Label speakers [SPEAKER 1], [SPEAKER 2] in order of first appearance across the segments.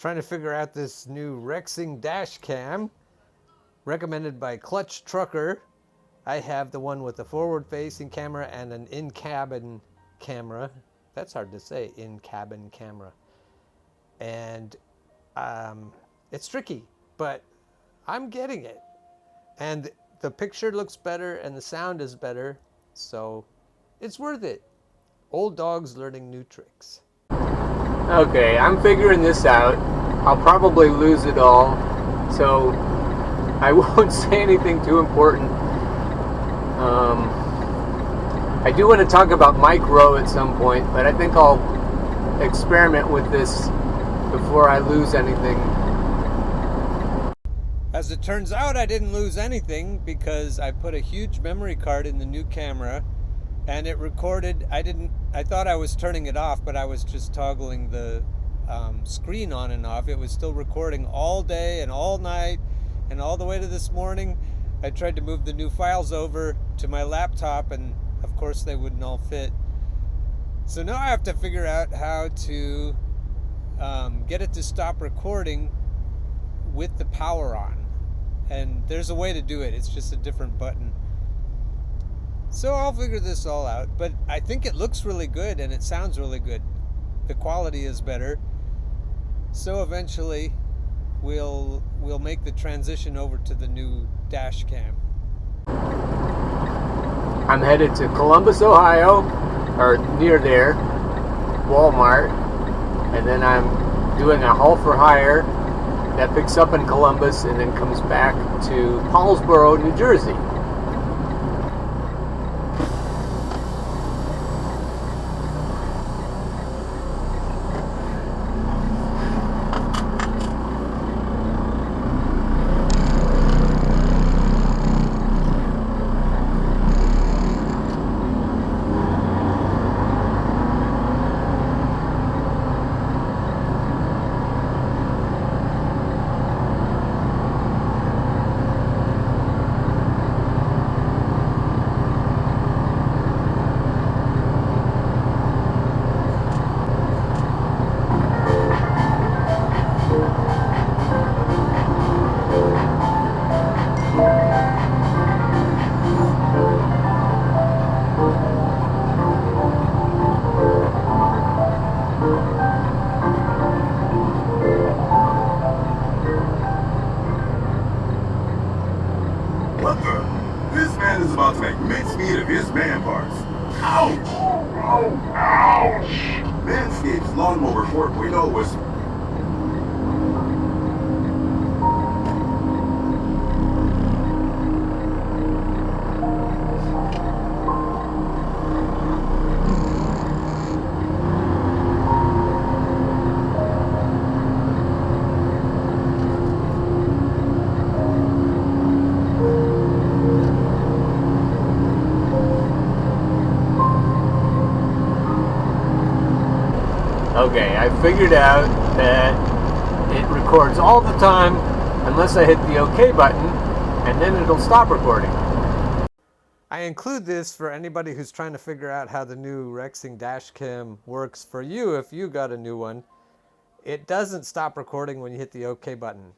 [SPEAKER 1] Trying to figure out this new Rexing Dashcam recommended by Clutch Trucker. I have the one with the forward-facing camera and an in-cabin camera. That's hard to say, in-cabin camera. And it's tricky, but I'm getting it. And the picture looks better and the sound is better, so it's worth it. Old dogs learning new tricks.
[SPEAKER 2] Okay, I'm figuring this out. I'll probably lose it all, so I won't say anything too important. I do want to talk about Mike Rowe at some point, but I think I'll experiment with this before I lose anything.
[SPEAKER 1] As it turns out, I didn't lose anything because I put a huge memory card in the new camera and it recorded. I thought I was turning it off, but I was just toggling the screen on and off. It was still recording all day and all night and all the way to this morning. I tried to move the new files over to my laptop and of course they wouldn't all fit. So now I have to figure out how to get it to stop recording with the power on. And there's a way to do it. It's just a different button. So I'll figure this all out. But I think it looks really good and it sounds really good. The quality is better. So eventually we'll make the transition over to the new Dashcam.
[SPEAKER 2] I'm headed to Columbus, Ohio, or near there, Walmart, and then I'm doing a haul for hire that picks up in Columbus and then comes back to Paulsboro, New Jersey.
[SPEAKER 3] What the? This man is about to make mincemeat of his man parts. Ouch! Ouch! Manscaped's Lawnmower 4.0 was...
[SPEAKER 2] Okay, I figured out that it records all the time unless I hit the OK button, and then it'll stop recording.
[SPEAKER 1] I include this for anybody who's trying to figure out how the new Rexing Dashcam works for you if you got a new one. It doesn't stop recording when you hit the OK button.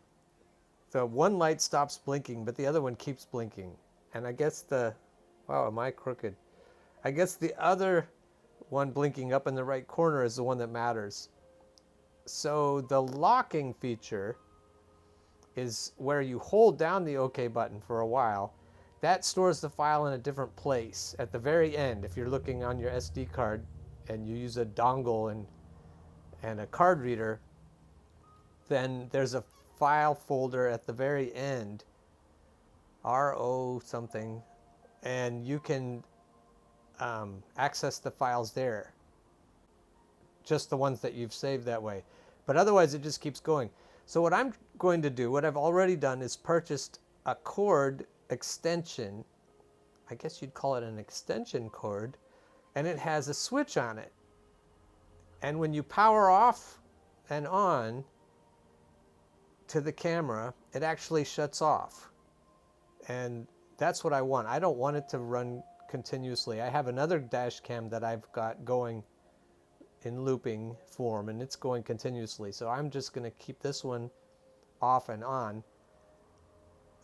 [SPEAKER 1] The one light stops blinking, but the other one keeps blinking. And I guess wow, am I crooked? I guess the other one blinking up in the right corner is the one that matters. So the locking feature is where you hold down the OK button for a while. That stores the file in a different place at the very end. If you're looking on your SD card and you use a dongle and a card reader, then there's a file folder at the very end, RO something, and you can access the files there. Just the ones that you've saved that way. But otherwise it just keeps going. So what I'm going to do, what I've already done, is purchased a cord extension. I guess you'd call it an extension cord. And it has a switch on it. And when you power off and on to the camera, it actually shuts off. And that's what I want. I don't want it to run continuously. I have another dash cam that I've got going in looping form, and it's going continuously. So I'm just going to keep this one off and on.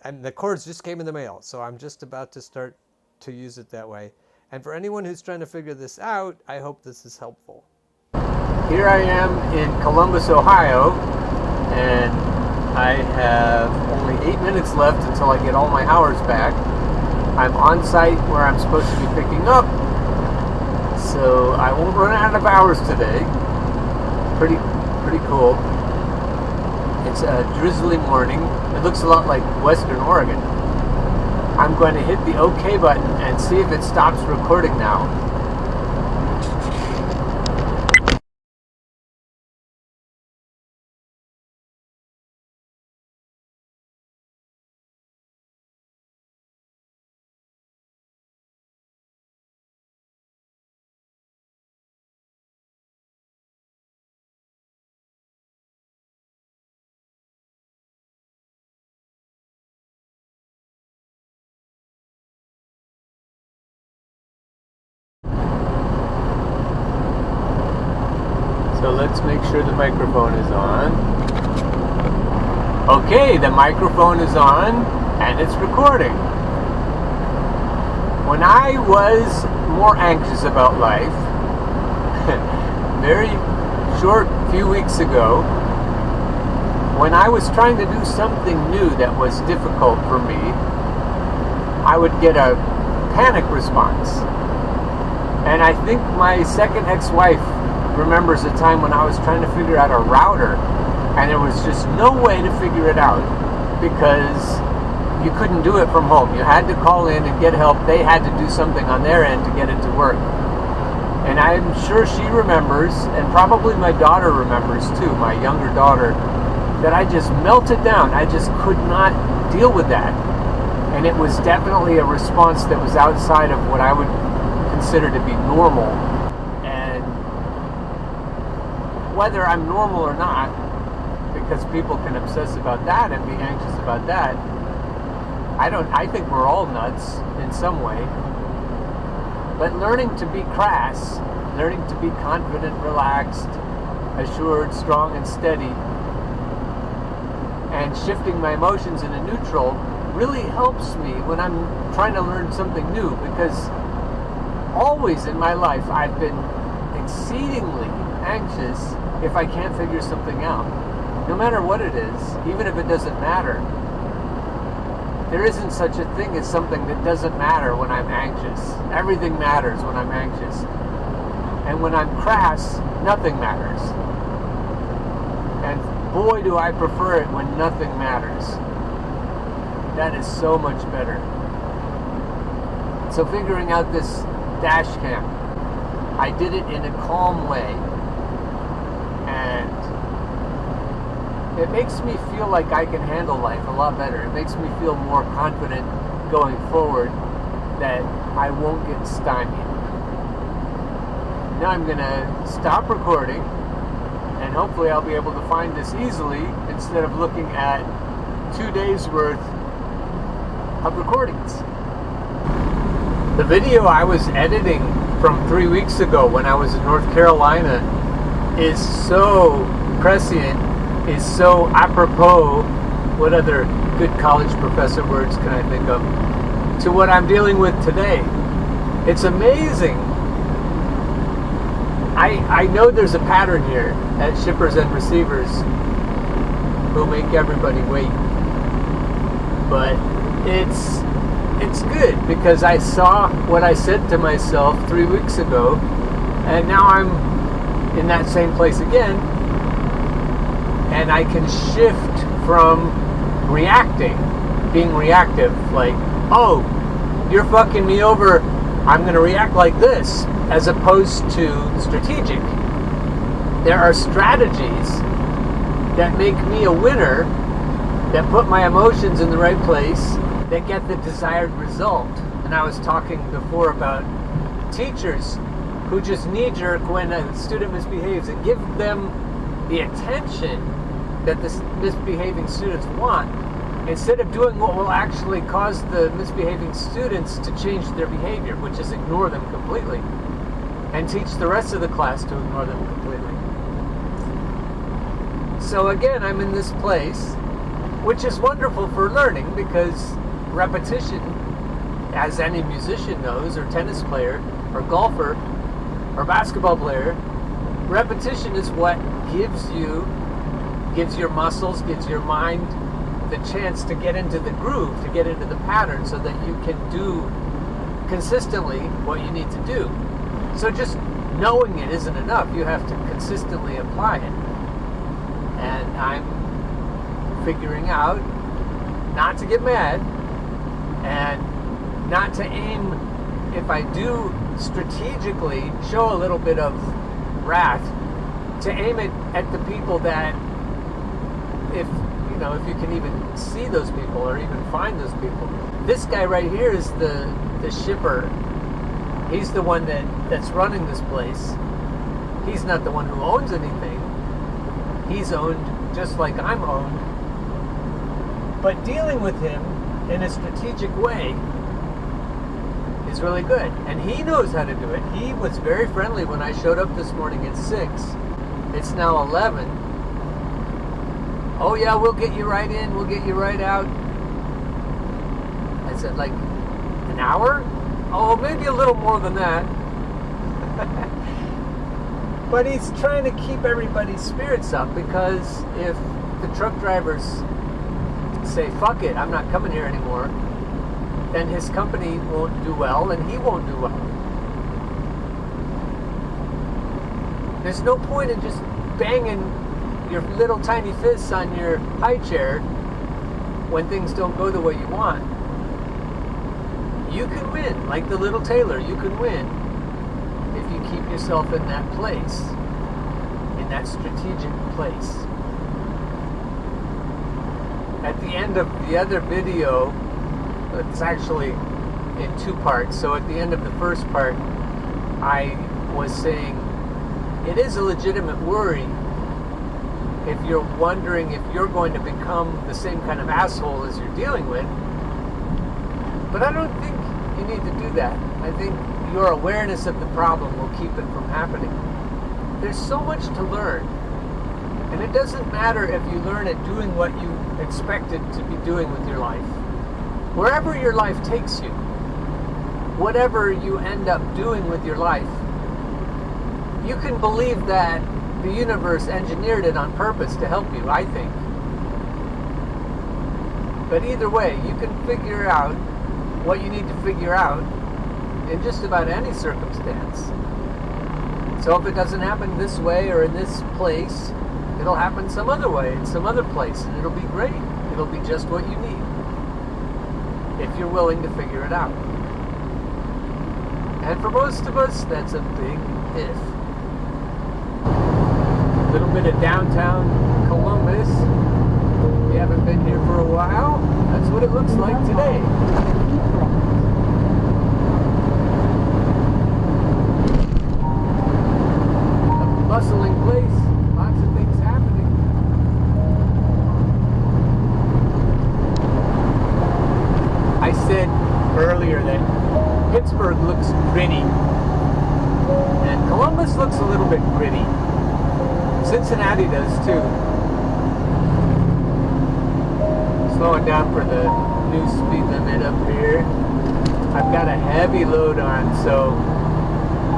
[SPEAKER 1] And the cords just came in the mail, so I'm just about to start to use it that way. And for anyone who's trying to figure this out, I hope this is helpful.
[SPEAKER 2] Here I am in Columbus, Ohio, and I have only 8 minutes left until I get all my hours back. I'm on site where I'm supposed to be picking up, so I won't run out of hours today. Pretty cool. It's a drizzly morning. It looks a lot like Western Oregon. I'm going to hit the OK button and see if it stops recording now. So let's make sure the microphone is on. Okay, the microphone is on and it's recording. When I was more anxious about life, very short few weeks ago, when I was trying to do something new that was difficult for me, I would get a panic response. And I think my second ex-wife remembers a time when I was trying to figure out a router, and there was just no way to figure it out because you couldn't do it from home. You had to call in and get help. They had to do something on their end to get it to work. And I'm sure she remembers, and probably my daughter remembers too, my younger daughter, that I just melted down. I just could not deal with that. And it was definitely a response that was outside of what I would consider to be normal. Whether I'm normal or not, because people can obsess about that and be anxious about that, I think we're all nuts in some way. But learning to be crass, learning to be confident, relaxed, assured, strong, and steady, and shifting my emotions into neutral really helps me when I'm trying to learn something new, because always in my life I've been exceedingly anxious if I can't figure something out, no matter what it is, even if it doesn't matter. There isn't such a thing as something that doesn't matter when I'm anxious. Everything matters when I'm anxious. And when I'm crass, nothing matters. And boy, do I prefer it when nothing matters. That is so much better. So figuring out this dash cam, I did it in a calm way. And it makes me feel like I can handle life a lot better. It makes me feel more confident going forward that I won't get stymied. Now I'm going to stop recording, and hopefully I'll be able to find this easily instead of looking at 2 days worth of recordings. The video I was editing from 3 weeks ago when I was in North Carolina is so prescient, is so apropos, what other good college professor words can I think of, to what I'm dealing with today. It's amazing. I know there's a pattern here at shippers and receivers who make everybody wait, but it's good because I saw what I said to myself 3 weeks ago, and now I'm in that same place again, and I can shift from reacting, being reactive, like, oh, you're fucking me over, I'm going to react like this, as opposed to strategic. There are strategies that make me a winner, that put my emotions in the right place, that get the desired result. And I was talking before about teachers who just knee-jerk when a student misbehaves and give them the attention that the misbehaving students want, instead of doing what will actually cause the misbehaving students to change their behavior, which is ignore them completely. and teach the rest of the class to ignore them completely. So again, I'm in this place, which is wonderful for learning, because repetition, as any musician knows, or tennis player, or golfer, or basketball player, repetition is what gives your muscles, gives your mind the chance to get into the groove, to get into the pattern, so that you can do consistently what you need to do. So just knowing it isn't enough. You have to consistently apply it. And I'm figuring out not to get mad and not to aim, if I do strategically show a little bit of wrath, to aim it at the people that, if you can even see those people or even find those people. This guy right here is the shipper. He's the one that's running this place. He's not the one who owns anything. He's owned just like I'm owned. But dealing with him in a strategic way is really good. And he knows how to do it. He was very friendly when I showed up this morning at 6. It's now 11. Oh yeah, we'll get you right in, we'll get you right out. I said, like, an hour? Oh, maybe a little more than that. But he's trying to keep everybody's spirits up, because if the truck drivers say, fuck it, I'm not coming here anymore, then his company won't do well, and he won't do well. There's no point in just banging your little tiny fists on your high chair when things don't go the way you want. You can win, like the little tailor. You can win if you keep yourself in that place, in that strategic place. At the end of the other video, it's actually in 2 parts. So at the end of the first part, I was saying it is a legitimate worry if you're wondering if you're going to become the same kind of asshole as you're dealing with. But I don't think you need to do that. I think your awareness of the problem will keep it from happening. There's so much to learn. And it doesn't matter if you learn it doing what you expected to be doing with your life. Wherever your life takes you, whatever you end up doing with your life, you can believe that the universe engineered it on purpose to help you, I think. But either way, you can figure out what you need to figure out in just about any circumstance. So if it doesn't happen this way or in this place, it'll happen some other way in some other place, and it'll be great. It'll be just what you need, if you're willing to figure it out. And for most of us, that's a big if. A little bit of downtown Columbus. If you haven't been here for a while, that's what it looks like today. A bustling place, lots of things happening. I said earlier that Pittsburgh looks gritty, and Columbus looks a little bit gritty. Cincinnati does too. Slowing down for the new speed limit up here. I've got a heavy load on, so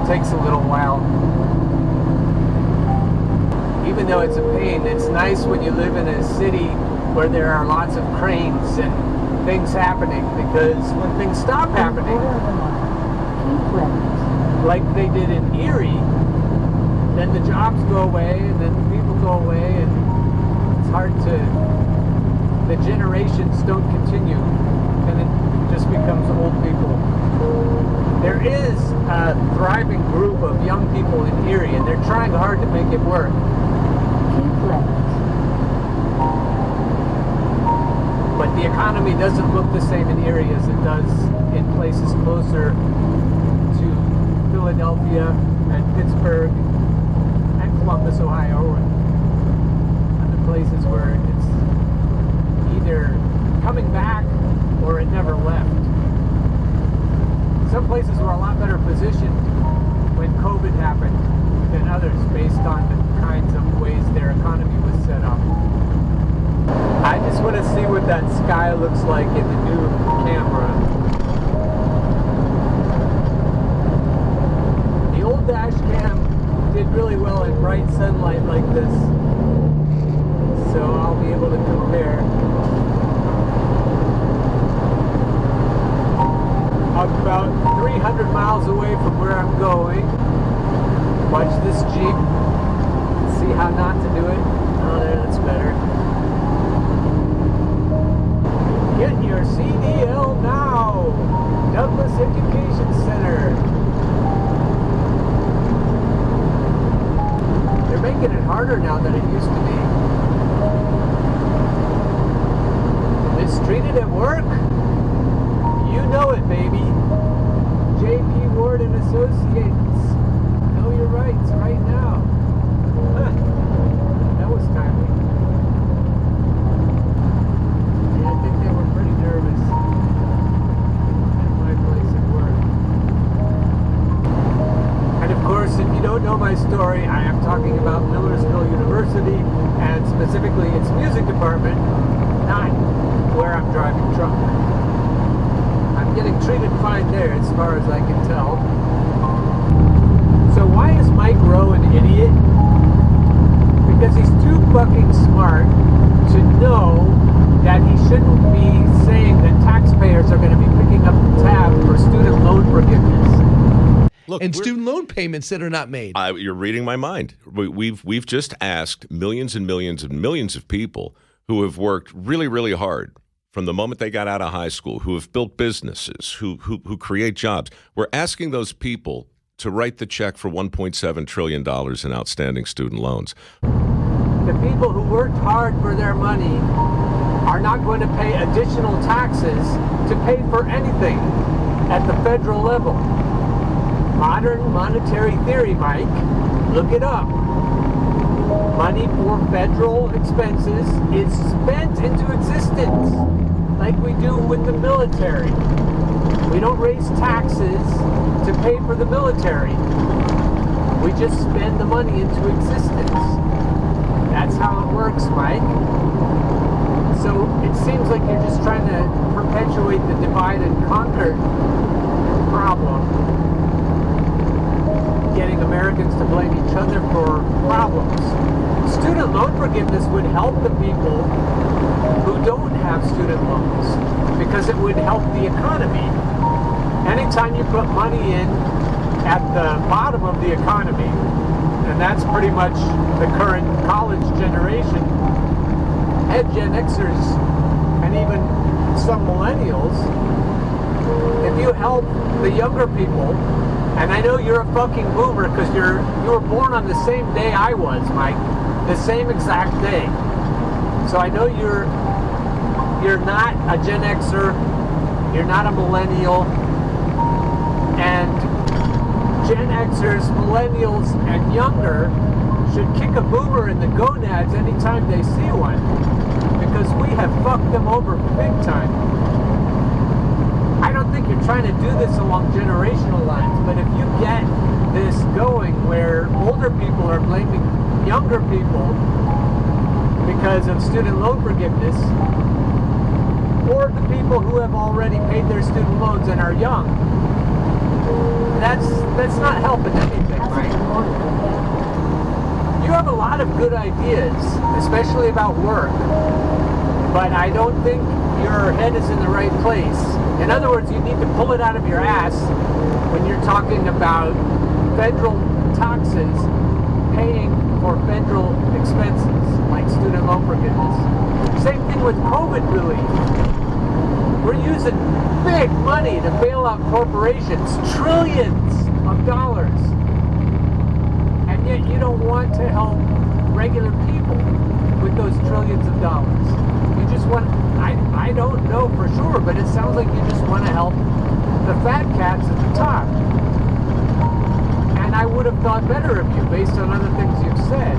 [SPEAKER 2] it takes a little while. Even though it's a pain, it's nice when you live in a city where there are lots of cranes and things happening, because when things stop happening, like they did in Erie, then the jobs go away, and then the people go away, and it's hard to, the generations don't continue, and it just becomes old people. There is a thriving group of young people in Erie, and they're trying hard to make it work. But the economy doesn't look the same in Erie as it does in places closer to Philadelphia and Pittsburgh and Columbus, Ohio, and other places where it's either coming back or it never left. Some places were a lot better positioned when COVID happened than others based on the kinds of ways their economy was set up. I just want to see what that sky looks like in the new camera. The old Dashcam did really well in bright sunlight like this, so I'll be able to compare. I'm about 300 miles away from where I'm going. Watch this Jeep. See how not to do it. Oh, there, that's better. Get your CDL now. Douglas Education Center. They're making it harder now than it used to be. Mistreated at work? You know it, baby. J.P. Ward and Associates. Know your rights right now. Huh. That was timely. Yeah, I think they were pretty nervous at my place at work. And of course, if you don't know my story, I am talking about Millersville University and specifically its music department, not where I'm driving truck. I'm getting treated fine there as far as I can tell. So why is Mike Rowe an idiot? Because he's too fucking smart to know that he shouldn't be saying that taxpayers are going to be picking up the tab for student loan forgiveness.
[SPEAKER 4] Look, and student loan payments that are not made.
[SPEAKER 5] You're reading my mind. We've just asked millions and millions and millions of people who have worked really, really hard from the moment they got out of high school, who have built businesses, who create jobs. We're asking those people to write the check for $1.7 trillion in outstanding student loans.
[SPEAKER 2] The people who worked hard for their money are not going to pay additional taxes to pay for anything at the federal level. Modern monetary theory, Mike. Look it up. Money for federal expenses is spent into existence, like we do with the military. We don't raise taxes to pay for the military. We just spend the money into existence. That's how it works, Mike. So it seems like you're just trying to perpetuate the divide and conquer problem, getting Americans to blame each other for problems. Student loan forgiveness would help the people who don't have student loans because it would help the economy. Anytime you put money in at the bottom of the economy, and that's pretty much the current college generation, and Gen Xers, and even some millennials, if you help the younger people, and I know you're a fucking boomer because you were born on the same day I was, Mike, the same exact day. So I know you're not a Gen Xer, you're not a millennial, and Gen Xers, millennials, and younger should kick a boomer in the gonads anytime they see one, because we have fucked them over big time. I don't think you're trying to do this along generational lines, but if you get this going where older people are blaming younger people because of student loan forgiveness, or the people who have already paid their student loans and are young, that's not helping anything, right? You have a lot of good ideas, especially about work, but I don't think your head is in the right place. In other words, you need to pull it out of your ass when you're talking about federal taxes paying for federal expenses like student loan forgiveness. Same thing with COVID relief. We're using big money to bail out corporations, trillions of dollars. And yet you don't want to help regular people with those trillions of dollars. You just want, I don't know for sure, but it sounds like you just want to help the fat cats at the top. And I would have thought better of you based on other things you've said.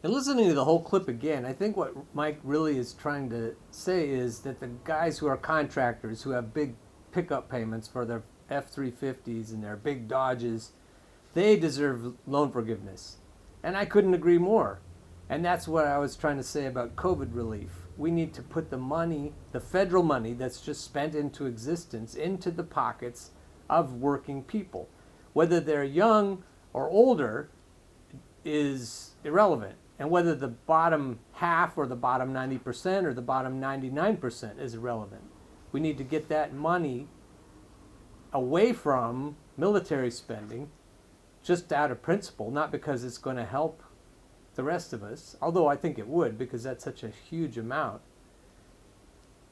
[SPEAKER 1] And listening to the whole clip again, I think what Mike really is trying to say is that the guys who are contractors, who have big pickup payments for their F-350s and their big Dodges, They deserve loan forgiveness. And I couldn't agree more. And that's what I was trying to say about COVID relief. We need to put the money, the federal money that's just spent into existence, into the pockets of working people. Whether they're young or older is irrelevant. And whether the bottom half or the bottom 90% or the bottom 99% is irrelevant. We need to get that money away from military spending just out of principle, not because it's going to help the rest of us, although I think it would because that's such a huge amount.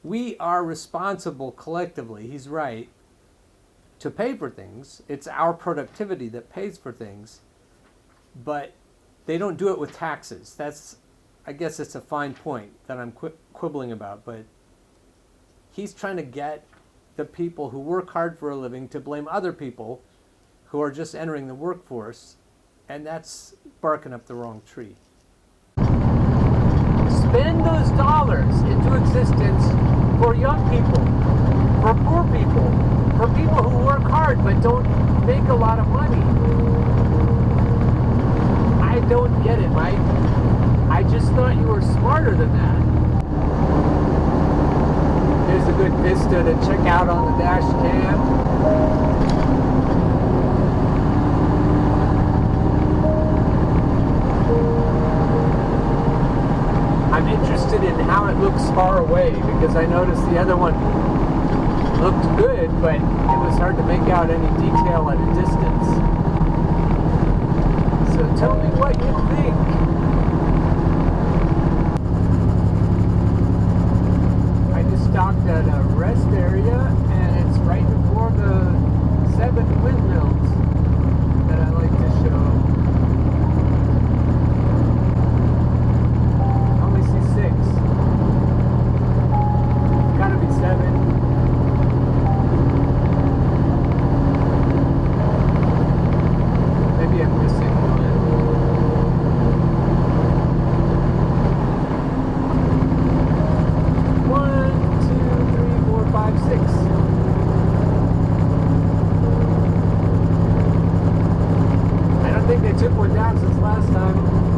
[SPEAKER 1] We are responsible collectively, he's right, to pay for things. It's our productivity that pays for things, but they don't do it with taxes. That's, I guess it's a fine point that I'm quibbling about, but he's trying to get the people who work hard for a living to blame other people who are just entering the workforce, and that's barking up the wrong tree.
[SPEAKER 2] Spend those dollars into existence for young people, for poor people, for people who work hard but don't make a lot of money. I don't get it, Mike. I just thought you were smarter than that. There's a good vista to check out on the dash cam. I'm interested in how it looks far away because I noticed the other one looked good, but it was hard to make out any detail at a distance. So tell me what you think. I just stopped at a rest area and it's right before the 7 windmills that I like to show. Gotta be 7. Maybe I'm missing one. 1, 2, 3, 4, 5, 6. I don't think they took one down since last time.